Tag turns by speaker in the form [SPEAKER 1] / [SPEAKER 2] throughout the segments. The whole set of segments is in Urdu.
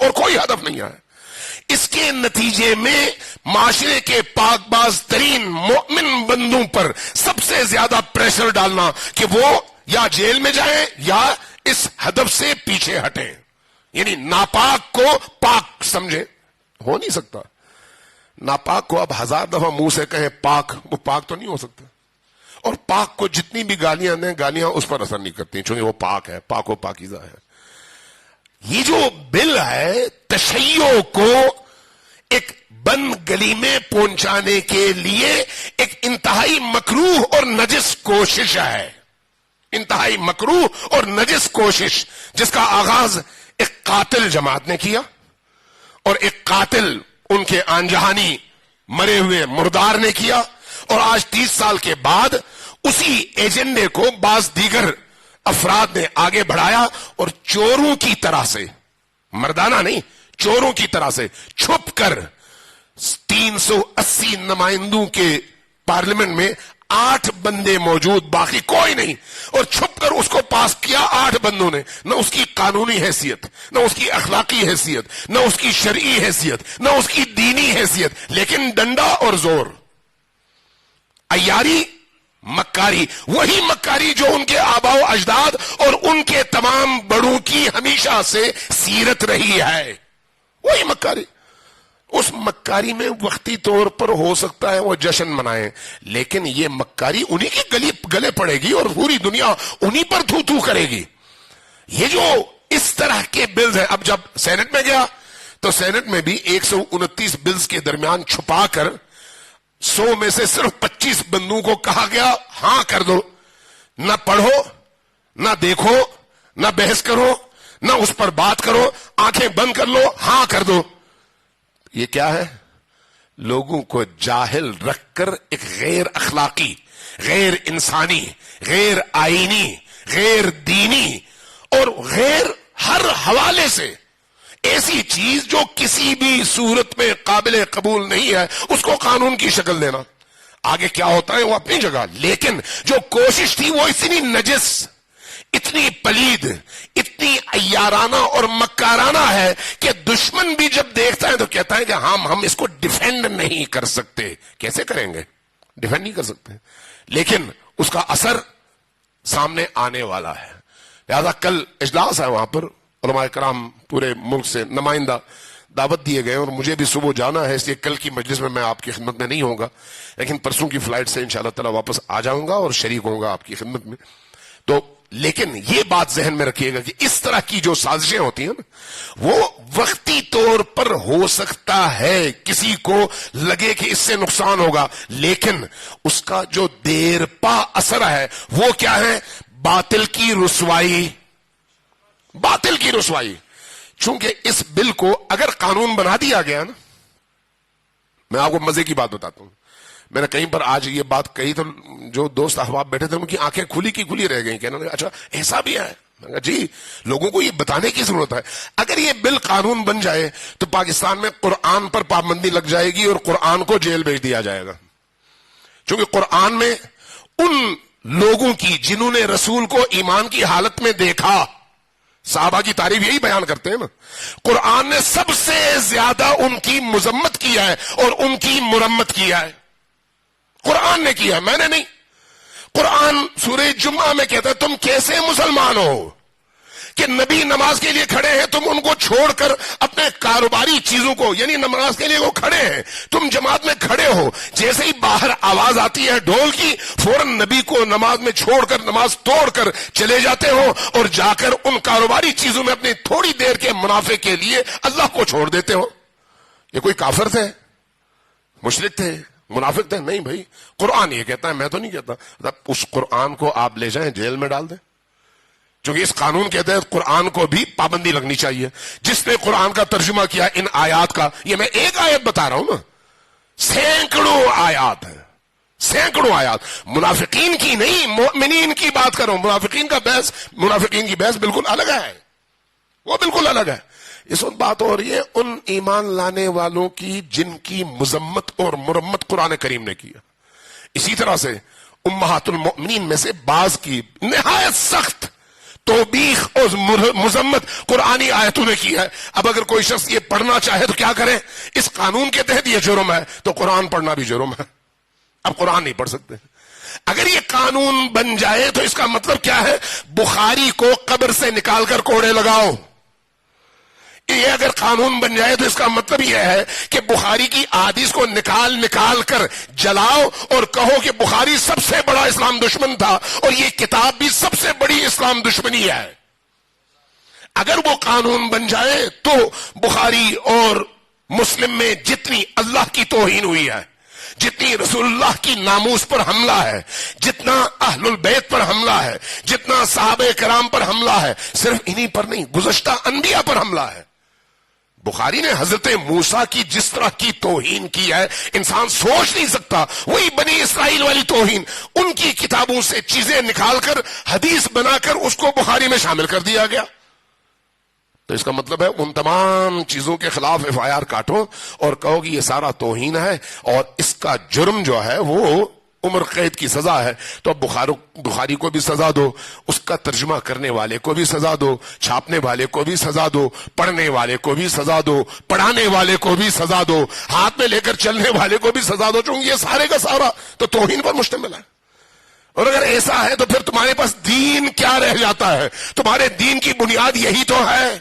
[SPEAKER 1] اور کوئی ہدف نہیں آیا. اس کے نتیجے میں معاشرے کے پاک باز ترین مومن بندوں پر سب سے زیادہ پریشر ڈالنا کہ وہ یا جیل میں جائیں یا اس ہدف سے پیچھے ہٹیں. یعنی ناپاک کو پاک سمجھے. ہو نہیں سکتا. ناپاک کو اب 1000 دفعہ منہ سے کہیں پاک، وہ پاک تو نہیں ہو سکتا. اور پاک کو جتنی بھی گالیاں دیں، گالیاں اس پر اثر نہیں کرتی، چونکہ وہ پاک ہے، پاک و پاکیزہ ہے. یہ جو بل ہے تشیع کو ایک بند گلی میں پہنچانے کے لیے ایک انتہائی مکروہ اور نجس کوشش ہے. انتہائی مکروہ اور نجس کوشش جس کا آغاز ایک قاتل جماعت نے کیا، اور ایک قاتل ان کے آنجہانی مرے ہوئے مردار نے کیا، اور آج 30 سال کے بعد اسی ایجنڈے کو بعض دیگر افراد نے آگے بڑھایا اور چوروں کی طرح سے، مردانہ نہیں، چوروں کی طرح سے چھپ کر 380 نمائندوں کے پارلیمنٹ میں 8 بندے موجود، باقی کوئی نہیں، اور چھپ کر اس کو پاس کیا 8 بندوں نے. نہ اس کی قانونی حیثیت، نہ اس کی اخلاقی حیثیت، نہ اس کی شرعی حیثیت، نہ اس کی دینی حیثیت، لیکن ڈنڈا اور زور، عیاری، مکاری. وہی مکاری جو ان کے آباء و اجداد اور ان کے تمام بڑوں کی ہمیشہ سے سیرت رہی ہے. وہی مکاری. اس مکاری میں وقتی طور پر ہو سکتا ہے وہ جشن منائیں، لیکن یہ مکاری انہی کی گلے پڑے گی اور پوری دنیا انہی پر تھو تھو کرے گی. یہ جو اس طرح کے بلز ہیں، اب جب سینٹ میں گیا تو سینٹ میں بھی 129 بلز کے درمیان چھپا کر 100 میں سے صرف 25 بندوں کو کہا گیا ہاں کر دو. نہ پڑھو، نہ دیکھو، نہ بحث کرو، نہ اس پر بات کرو، آنکھیں بند کر لو، ہاں کر دو. یہ کیا ہے؟ لوگوں کو جاہل رکھ کر ایک غیر اخلاقی، غیر انسانی، غیر آئینی، غیر دینی اور غیر ہر حوالے سے ایسی چیز جو کسی بھی صورت میں قابل قبول نہیں ہے اس کو قانون کی شکل دینا. آگے کیا ہوتا ہے وہ اپنی جگہ، لیکن جو کوشش تھی وہ اتنی نجس، اتنی پلید، اتنی عیارانہ اور مکارانہ ہے کہ دشمن بھی جب دیکھتا ہے تو کہتا ہے کہ ہم اس کو ڈیفینڈ نہیں کر سکتے. کیسے کریں گے؟ ڈیفینڈ نہیں کر سکتے، لیکن اس کا اثر سامنے آنے والا ہے. لہذا کل اجلاس ہے، وہاں پر علماء کرام پورے ملک سے نمائندہ دعوت دیے گئے، اور مجھے بھی صبح جانا ہے، اس لیے کل کی مجلس میں آپ کی خدمت میں نہیں ہوں گا، لیکن پرسوں کی فلائٹ سے انشاءاللہ تعالی واپس آ جاؤں گا اور شریک ہوں گا آپ کی خدمت میں. تو لیکن یہ بات ذہن میں رکھیے گا کہ اس طرح کی جو سازشیں ہوتی ہیں نا، وہ وقتی طور پر ہو سکتا ہے کسی کو لگے کہ اس سے نقصان ہوگا، لیکن اس کا جو دیر پا اثر ہے وہ کیا ہے؟ باطل کی رسوائی. باطل کی رسوائی. چونکہ اس بل کو اگر قانون بنا دیا گیا نا، میں آپ کو مزے کی بات بتاتا ہوں. میں نے کہیں پر آج یہ بات کہی تو جو دوست احباب بیٹھے تھے ان کی آنکھیں کھلی کی کھلی رہ گئیں، کہنا اچھا ایسا بھی ہے. میں کہا جی، لوگوں کو یہ بتانے کی ضرورت ہے. اگر یہ بل قانون بن جائے تو پاکستان میں قرآن پر پابندی لگ جائے گی اور قرآن کو جیل بھیج دیا جائے گا. چونکہ قرآن میں ان لوگوں کی جنہوں نے رسول کو ایمان کی حالت میں دیکھا، صحابہ کی تعریف یہی بیان کرتے ہیں نا، قرآن نے سب سے زیادہ ان کی مذمت کیا ہے اور ان کی مرمت کیا ہے. قرآن نے کیا، میں نے نہیں. قرآن سورہ جمعہ میں کہتا ہے تم کیسے مسلمان ہو کہ نبی نماز کے لیے کھڑے ہیں، تم ان کو چھوڑ کر اپنے کاروباری چیزوں کو، یعنی نماز کے لیے وہ کھڑے ہیں، تم جماعت میں کھڑے ہو، جیسے ہی باہر آواز آتی ہے ڈھول کی فوراً نبی کو نماز میں چھوڑ کر نماز توڑ کر چلے جاتے ہو اور جا کر ان کاروباری چیزوں میں اپنی تھوڑی دیر کے منافع کے لیے اللہ کو چھوڑ دیتے ہو. یہ کوئی کافر تھے؟ مشرک تھے؟ منافق تھے؟ نہیں بھائی، قرآن یہ کہتا ہے، میں تو نہیں کہتا. اس قرآن کو آپ لے جائیں جیل میں ڈال دیں، چونکہ اس قانون کے تحت قرآن کو بھی پابندی لگنی چاہیے. جس نے قرآن کا ترجمہ کیا ان آیات کا، یہ میں ایک آیت بتا رہا ہوں نا، سینکڑوں آیات ہیں، سینکڑوں آیات. منافقین کی نہیں، مومنین کی بات کر رہا ہوں. منافقین کی بحث بالکل الگ ہے، وہ بالکل الگ ہے. اس وقت بات ہو رہی ہے ان ایمان لانے والوں کی جن کی مذمت اور مرمت قرآن کریم نے کیا. اسی طرح سے امہات المؤمنین میں سے بعض کی نہایت سخت توبیخ اور مذمت قرآنی آیتوں نے کی ہے. اب اگر کوئی شخص یہ پڑھنا چاہے تو کیا کرے؟ اس قانون کے تحت یہ جرم ہے تو قرآن پڑھنا بھی جرم ہے. اب قرآن نہیں پڑھ سکتے. اگر یہ قانون بن جائے تو اس کا مطلب کیا ہے؟ بخاری کو قبر سے نکال کر کوڑے لگاؤ. یہ اگر قانون بن جائے تو اس کا مطلب یہ ہے کہ بخاری کی احادیث کو نکال کر جلاؤ اور کہو کہ بخاری سب سے بڑا اسلام دشمن تھا اور یہ کتاب بھی سب سے بڑی اسلام دشمنی ہے. اگر وہ قانون بن جائے تو بخاری اور مسلم میں جتنی اللہ کی توہین ہوئی ہے، جتنی رسول اللہ کی ناموس پر حملہ ہے، جتنا اہل البیت پر حملہ ہے، جتنا صحابہ کرام پر حملہ ہے، صرف انہی پر نہیں، گزشتہ انبیاء پر حملہ ہے. بخاری نے حضرت موسیٰ کی جس طرح کی توہین کی ہے انسان سوچ نہیں سکتا. وہی بنی اسرائیل والی توہین، ان کی کتابوں سے چیزیں نکال کر حدیث بنا کر اس کو بخاری میں شامل کر دیا گیا. تو اس کا مطلب ہے ان تمام چیزوں کے خلاف ایف آئی آر کاٹو اور کہو کہ یہ سارا توہین ہے اور اس کا جرم جو ہے وہ عمر قید کی سزا ہے. تو اب بخاری کو بھی سزا دو، اس کا ترجمہ کرنے والے کو بھی سزا دو، چھاپنے والے کو بھی سزا دو، پڑھنے والے کو بھی سزا دو، پڑھانے والے کو بھی سزا دو، ہاتھ میں لے کر چلنے والے کو بھی سزا دو، چونکہ یہ سارے کا سارا تو توہین پر مشتمل ہے. اور اگر ایسا ہے تو پھر تمہارے پاس دین کیا رہ جاتا ہے؟ تمہارے دین کی بنیاد یہی تو ہے،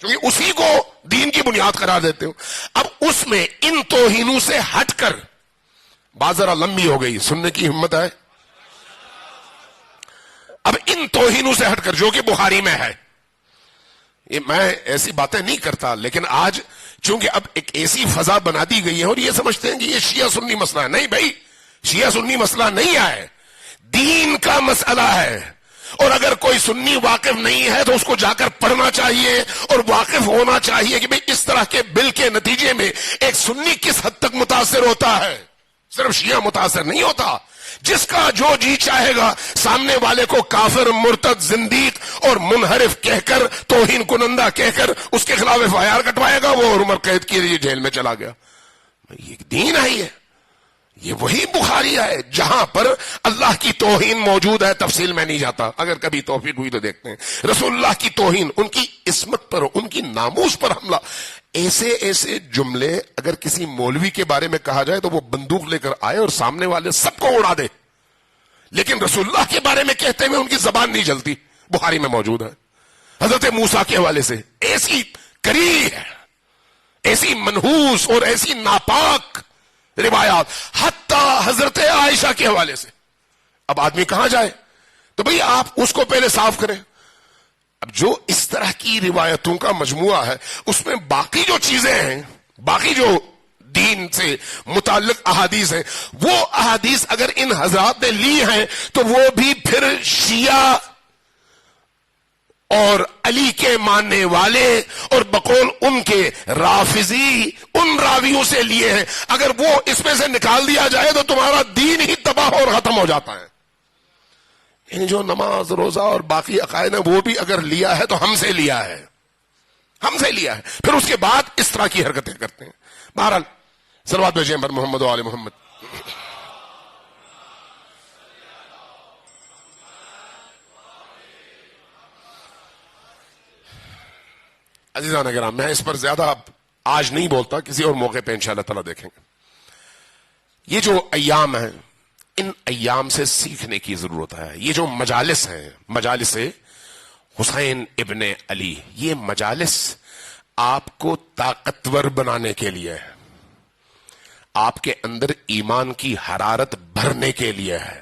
[SPEAKER 1] کیونکہ اسی کو دین کی بنیاد قرار دیتے ہو. اب اس میں ان توہینوں سے ہٹ کر، بات ذرا لمبی ہو گئی، سننے کی ہمت ہے. اب ان توہینوں سے ہٹ کر جو کہ بخاری میں ہے، یہ میں ایسی باتیں نہیں کرتا، لیکن آج چونکہ اب ایک ایسی فضا بنا دی گئی ہے اور یہ سمجھتے ہیں کہ یہ شیعہ سنی مسئلہ ہے. نہیں بھائی، شیعہ سنی مسئلہ نہیں ہے، دین کا مسئلہ ہے. اور اگر کوئی سنی واقف نہیں ہے تو اس کو جا کر پڑھنا چاہیے اور واقف ہونا چاہیے کہ بھئی اس طرح کے بل کے نتیجے میں ایک سنی کس حد تک متاثر ہوتا ہے. صرف شیعہ متاثر نہیں ہوتا، جس کا جو جی چاہے گا سامنے والے کو کافر، مرتد، زندیق اور منحرف کہہ کر، توہین کنندہ کہہ کر اس کے خلاف ایف آئی آر کٹوائے گا، وہ عمر قید کے لیے جیل میں چلا گیا. یہ دین ہے، یہ وہی بخاری ہے جہاں پر اللہ کی توہین موجود ہے. تفصیل میں نہیں جاتا، اگر کبھی توفیق ہوئی تو دیکھتے ہیں. رسول اللہ کی توہین، ان کی عصمت پر، ان کی ناموس پر حملہ. ایسے جملے اگر کسی مولوی کے بارے میں کہا جائے تو وہ بندوق لے کر آئے اور سامنے والے سب کو اڑا دے، لیکن رسول اللہ کے بارے میں کہتے ہوئے ان کی زبان نہیں جلتی. بخاری میں موجود ہے. حضرت موسیٰ کے حوالے سے ایسی کریہ، ایسی منحوس اور ایسی ناپاک روایات، حتیٰ حضرت عائشہ کے حوالے سے. اب آدمی کہاں جائے؟ تو بھئی آپ اس کو پہلے صاف کریں. اب جو اس طرح کی روایتوں کا مجموعہ ہے، اس میں باقی جو چیزیں ہیں، باقی جو دین سے متعلق احادیث ہیں، وہ احادیث اگر ان حضرات نے لی ہیں تو وہ بھی پھر شیعہ اور علی کے ماننے والے اور بقول ان کے رافضی ان راویوں سے لیے ہیں. اگر وہ اس میں سے نکال دیا جائے تو تمہارا دین ہی تباہ اور ختم ہو جاتا ہے. یعنی جو نماز، روزہ اور باقی عقائد ہیں وہ بھی اگر لیا ہے تو ہم سے لیا ہے، ہم سے لیا ہے، پھر اس کے بعد اس طرح کی حرکتیں کرتے ہیں. بہرحال صلوات بھیجیں پر محمد و آل محمد. عزیزان اگر میں اس پر زیادہ آج نہیں بولتا، کسی اور موقع پہ انشاءاللہ تعالیٰ دیکھیں گے. یہ جو ایام ہیں، ان ایام سے سیکھنے کی ضرورت ہے. یہ جو مجالس ہیں، مجالس حسین ابن علی، یہ مجالس آپ کو طاقتور بنانے کے لیے ہے، آپ کے اندر ایمان کی حرارت بھرنے کے لیے ہے،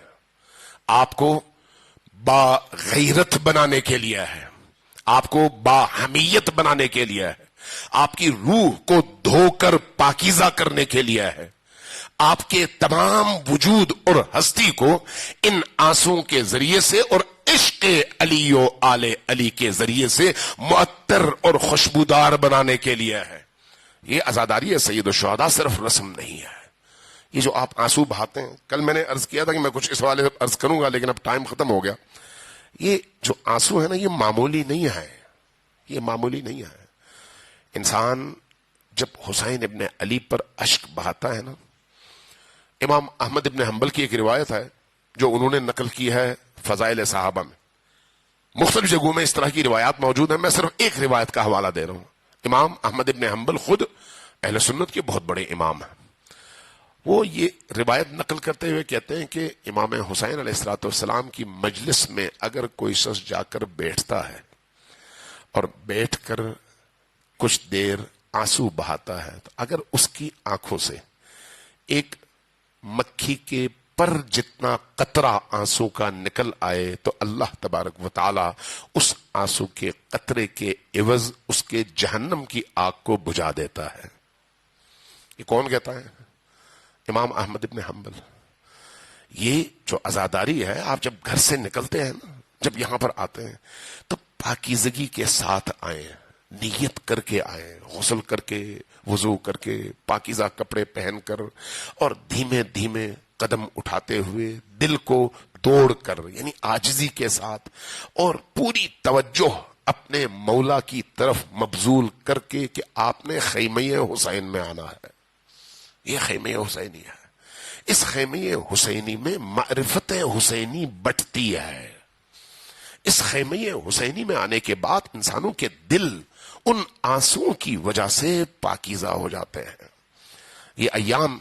[SPEAKER 1] آپ کو باغیرت بنانے کے لیے ہے، آپ کو باحمیت بنانے کے لیے ہے، آپ کی روح کو دھو کر پاکیزہ کرنے کے لیے ہے، آپ کے تمام وجود اور ہستی کو ان آنسوں کے ذریعے سے اور عشق علی و آل علی کے ذریعے سے معطر اور خوشبودار بنانے کے لیے ہے. یہ عزاداری ہے سید الشہداء، صرف رسم نہیں ہے. یہ جو آپ آنسو بہاتے ہیں، کل میں نے عرض کیا تھا کہ میں کچھ اس حوالے سے عرض کروں گا لیکن اب ٹائم ختم ہو گیا. یہ جو آنسو ہے نا، یہ معمولی نہیں ہے، یہ معمولی نہیں ہے. انسان جب حسین ابن علی پر اشک بہاتا ہے نا، امام احمد ابن حنبل کی ایک روایت ہے جو انہوں نے نقل کی ہے فضائل صحابہ میں. مختلف جگہوں میں اس طرح کی روایات موجود ہیں. میں صرف ایک روایت کا حوالہ دے رہا ہوں. امام احمد ابن حنبل خود اہل سنت کے بہت بڑے امام ہیں. وہ یہ روایت نقل کرتے ہوئے کہتے ہیں کہ امام حسین علیہ الصلوۃ والسلام کی مجلس میں اگر کوئی شخص جا کر بیٹھتا ہے اور بیٹھ کر کچھ دیر آنسو بہاتا ہے، تو اگر اس کی آنکھوں سے ایک مکھی کے پر جتنا قطرہ آنسو کا نکل آئے تو اللہ تبارک و تعالی اس آنسو کے قطرے کے عوض اس کے جہنم کی آگ کو بجھا دیتا ہے. یہ کون کہتا ہے؟ امام احمد ابن حنبل. یہ جو عزاداری ہے، آپ جب گھر سے نکلتے ہیں نا، جب یہاں پر آتے ہیں تو پاکیزگی کے ساتھ آئیں، نیت کر کے آئیں، غسل کر کے، وضو کر کے، پاکیزہ کپڑے پہن کر، اور دھیمے دھیمے قدم اٹھاتے ہوئے، دل کو توڑ کر، یعنی عاجزی کے ساتھ، اور پوری توجہ اپنے مولا کی طرف مبذول کر کے کہ آپ نے خیمہ حسین میں آنا ہے. یہ خیمہ حسینی ہے. اس خیمہ حسینی میں معرفت حسینی بٹتی ہے. اس خیمہ حسینی میں آنے کے بعد انسانوں کے دل ان آنسوؤں کی وجہ سے پاکیزہ ہو جاتے ہیں. یہ ایام